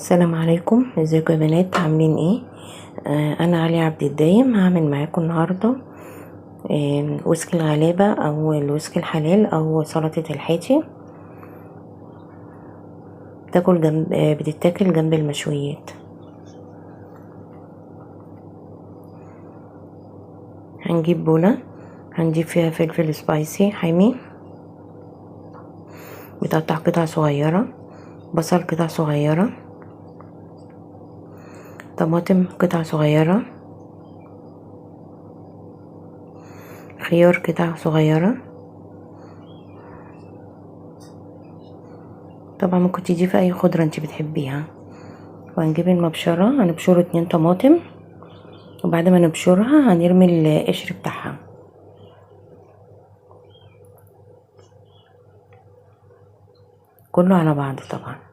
السلام عليكم، ازيكم يا بنات؟ عاملين ايه؟ انا علي عبد الدايم. هعمل معاكم النهارده وسك الغلابه او الوسك الحلال او سلطه الحاتي. تاكل جنب بتتاكل جنب المشويات. هنجيب بوله، هنجيب فيها فلفل سبايسي حامي متقطع قطع صغيره، بصل قطع صغيره، طماطم قطع صغيره، خيار قطع صغيره. طبعا ممكن تضيفي اي خضره انت بتحبيها. وهنجيب المبشره، هنبشر 2 طماطم، وبعد ما نبشرها هنرمي القشر بتاعها كله على بعض طبعا.